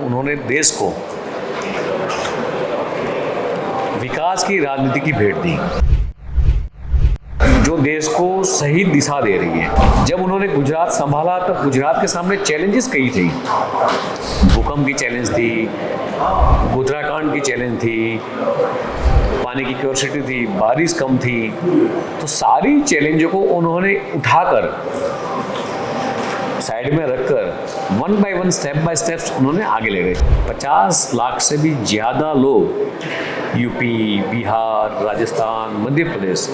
उन्होंने देश को विकास की राजनीति की भेंट दी, जो देश को सही दिशा दे रही है। जब उन्होंने गुजरात संभाला तो गुजरात के सामने चैलेंजेस कई थी। भूकंप की चैलेंज थी, गोधराकांड की चैलेंज थी, पानी की क्योरसिटी थी, बारिश कम थी। तो सारी चैलेंजों को उन्होंने उठाकर साइड में रखकर one by one, step by steps उन्होंने आगे ले गए। 50 लाख से भी ज़्यादा लोग यूपी, बिहार, राजस्थान, मध्य प्रदेश,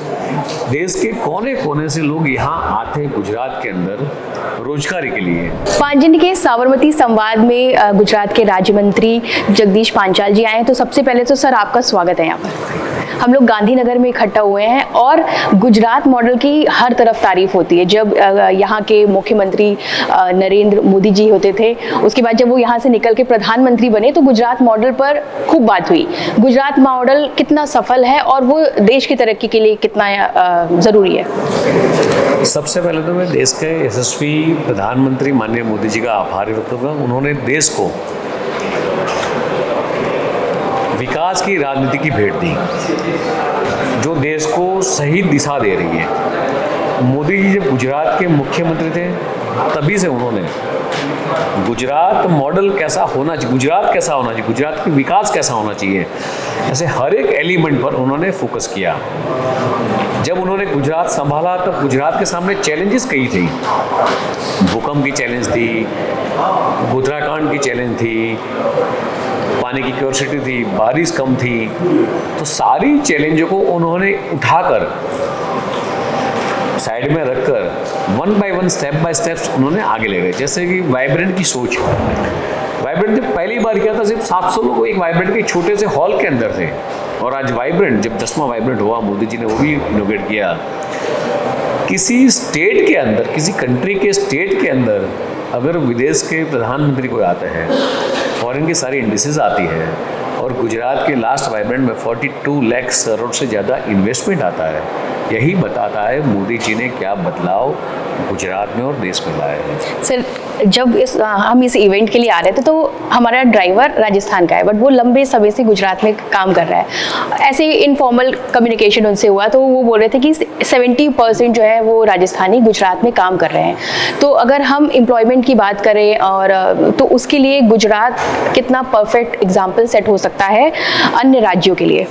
देश के कोने कोने से लोग यहाँ आते हैं गुजरात के अंदर रोजगारी के लिए। 5 दिन के साबरमती संवाद में गुजरात के राज्य मंत्री जगदीश पांचाल जी आए हैं। तो सबसे पहले तो सर आपका स्वागत है यहाँ पर। हम लोग गांधीनगर में इकट्ठा हुए हैं और गुजरात मॉडल की हर तरफ तारीफ होती है। जब यहाँ के मुख्यमंत्री नरेंद्र मोदी जी होते थे, उसके बाद जब वो यहाँ से निकल के प्रधानमंत्री बने तो गुजरात मॉडल पर खूब बात हुई। गुजरात मॉडल कितना सफल है और वो देश की तरक्की के लिए कितना ज़रूरी है? सबसे पहले तो मैं देश के यशस्वी प्रधानमंत्री माननीय मोदी जी का आभारी व्यक्त करूँगा। उन्होंने देश को विकास की राजनीति की भेंट दी, जो देश को सही दिशा दे रही है। मोदी जी जब गुजरात के मुख्यमंत्री थे तभी से उन्होंने गुजरात मॉडल कैसा होना चाहिए, गुजरात कैसा होना चाहिए, गुजरात की विकास कैसा होना चाहिए, ऐसे हर एक एलिमेंट पर उन्होंने फोकस किया। जब उन्होंने गुजरात संभाला तो गुजरात के सामने चैलेंजेस कई थी। भूकंप की चैलेंज थी, गोधराकांड की चैलेंज थी, पानी की क्योरसिटी थी, बारिश कम थी। तो सारी चैलेंजों को उन्होंने उठाकर साइड में रखकर one by one, step by steps उन्होंने आगे ले गए। जैसे कि वाइब्रेंट की सोच, वाइब्रेंट जब पहली बार किया था सिर्फ 700 लोग एक वाइब्रेंट के छोटे से हॉल के अंदर थे, और आज वाइब्रेंट जब 10वां वाइब्रेंट हुआ, मोदी जी ने वो भी इनोवेट किया। किसी स्टेट के अंदर, किसी कंट्री के स्टेट के अंदर अगर विदेश के प्रधानमंत्री कोई आते हैं, फॉरेन की सारी इंडस्ट्रीज आती है, और गुजरात के लास्ट वाइब्रेंट में 42 लाख करोड़ से ज़्यादा इन्वेस्टमेंट आता है, यही बताता है मोदी जी ने क्या बदलाव गुजरात में और देश में लाया है। सर, जब हम इस इवेंट के लिए आ रहे थे तो हमारा ड्राइवर राजस्थान का है, बट वो लंबे समय से गुजरात में काम कर रहा है। ऐसे ही इनफॉर्मल कम्युनिकेशन उनसे हुआ तो वो बोल रहे थे कि 70% जो है वो राजस्थानी गुजरात में काम कर रहे हैं। तो अगर हम एम्प्लॉयमेंट की बात करें और तो उसके लिए गुजरात कितना परफेक्ट एग्जाम्पल सेट हो सकता है अन्य राज्यों के लिए?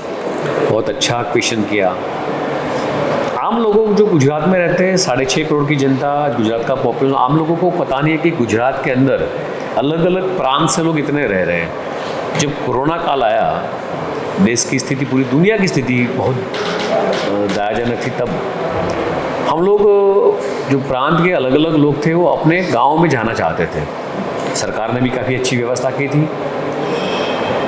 बहुत अच्छा क्वेश्चन किया। आम लोगों जो गुजरात में रहते हैं, 6.5 करोड़ की जनता, गुजरात का पॉपुलेशन, आम लोगों को पता नहीं है कि गुजरात के अंदर अलग अलग प्रांत से लोग इतने रह रहे हैं। जब कोरोना काल आया, देश की स्थिति, पूरी दुनिया की स्थिति बहुत दयाजनक थी, तब हम लोग जो प्रांत के अलग अलग लोग थे वो अपने गाँव में जाना चाहते थे। सरकार ने भी काफ़ी अच्छी व्यवस्था की थी।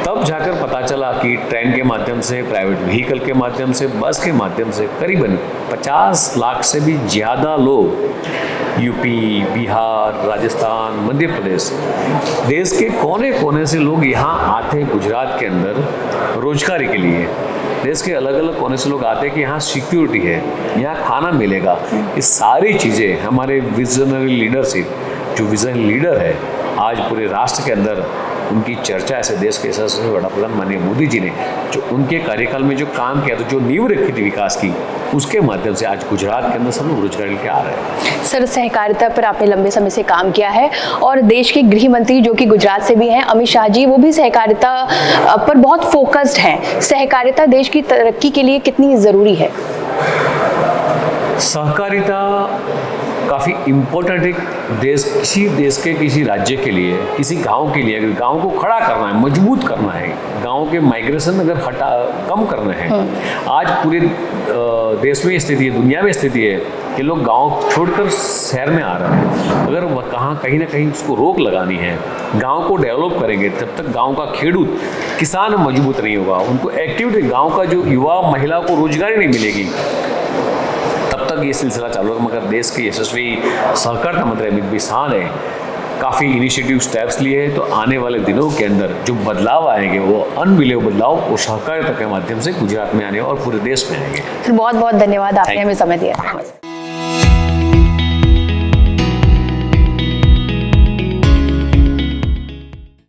तब जाकर पता चला कि ट्रेन के माध्यम से, प्राइवेट व्हीकल के माध्यम से, बस के माध्यम से करीबन 50 लाख से भी ज़्यादा लोग यूपी, बिहार, राजस्थान, मध्य प्रदेश, देश के कोने कोने से लोग यहाँ आते हैं गुजरात के अंदर रोजगारी के लिए। देश के अलग अलग कोने से लोग आते हैं कि यहाँ सिक्योरिटी है, यहाँ खाना मिलेगा। ये सारी चीज़ें हमारे विजनरी लीडरशिप, जो विजन लीडर है आज पूरे राष्ट्र के अंदर, उनकी चर्चा ऐसे देश के यशस्वी वडाप्रधान माननीय मोदी जी ने जो उनके कार्यकाल में जो काम किया था, जो नींव रखी थी विकास की, उसके माध्यम से आज गुजरात के अंदर सब लोग रोजगार लेके आ रहे हैं। सर, सहकारिता पर आपने लंबे समय से काम किया है और देश के गृह मंत्री जो कि गुजरात से भी हैं, अमित शाह जी, वो भी सहकारिता पर बहुत फोकस्ड हैं। सहकारिता देश की तरक्की के लिए कितनी ज़रूरी है? सहकारिता काफ़ी इम्पोर्टेंट है किसी देश के, किसी राज्य के लिए, किसी गांव के लिए। अगर गांव को खड़ा करना है, मजबूत करना है, गांव के माइग्रेशन अगर कम करना है, आज पूरे देश में स्थिति है, दुनिया में स्थिति है कि लोग गांव छोड़कर शहर में आ रहे हैं। अगर कहीं ना कहीं उसको रोक लगानी है, गांव को डेवलप करेंगे, तब तक गांव का खेडूत, किसान मजबूत नहीं होगा। उनको एक्टिविटी, गाँव का जो युवा महिला को रोजगारी नहीं मिलेगी, तब तक ये सिलसिला चालू है। मगर देश के यशस्वी सहकारिता मंत्री अमित भाई शाह ने काफ़ी इनिशिएटिव स्टेप्स लिए हैं, तो आने वाले दिनों के अंदर जो बदलाव आएंगे वो अनबिलीवेबल बदलाव वो सहकारिता के माध्यम से गुजरात में आने और पूरे देश में आएंगे। बहुत बहुत धन्यवाद, आपने हमें समय दिया।